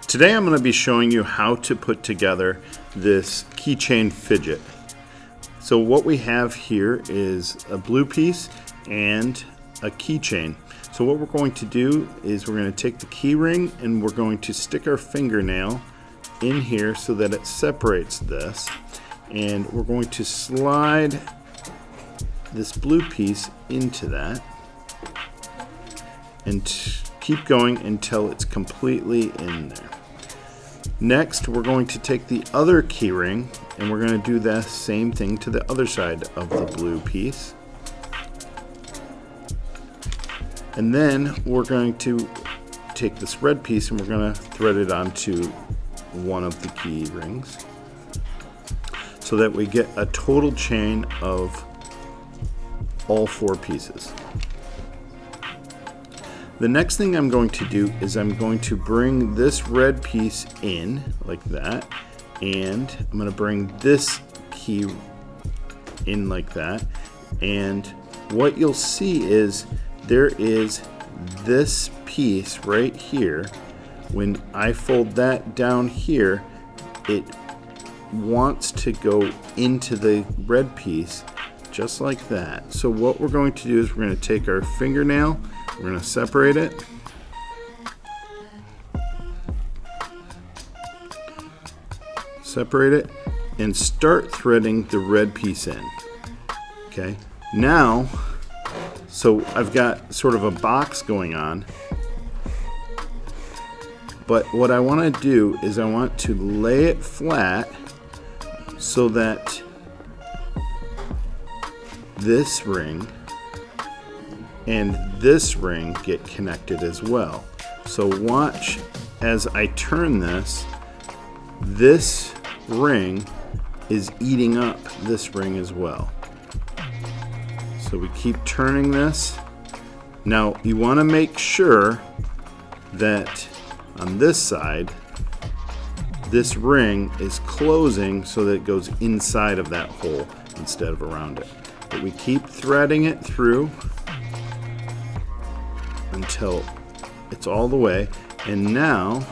Today I'm going to be showing you how to put together this keychain fidget. So what we have here is a blue piece and a keychain. So what we're going to do is we're going to take the key ring and we're going to stick our fingernail in here so that it separates this, and we're going to slide this blue piece into that and keep going until it's completely in there. Next, we're going to take the other key ring and we're going to do the same thing to the other side of the blue piece. And then we're going to take this red piece and we're going to thread it onto one of the key rings so that we get a total chain of all 4 pieces. The next thing I'm going to do is I'm going to bring this red piece in like that, and I'm going to bring this key in like that, and what you'll see is there is this piece right here. When I fold that down here, it wants to go into the red piece just like that. So what we're going to do is we're going to take our fingernail, we're going to separate it, and start threading the red piece in. Okay, now, so I've got sort of a box going on, but what I want to do is I want to lay it flat so that this ring and this ring get connected as well. So watch as I turn this. This ring is eating up this ring as well. So we keep turning this. Now you want to make sure that on this side this ring is closing so that it goes inside of that hole instead of around it. But we keep threading it through until it's all the way, and now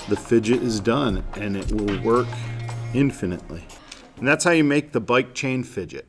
the fidget is done and it will work infinitely. And that's how you make the bike chain fidget.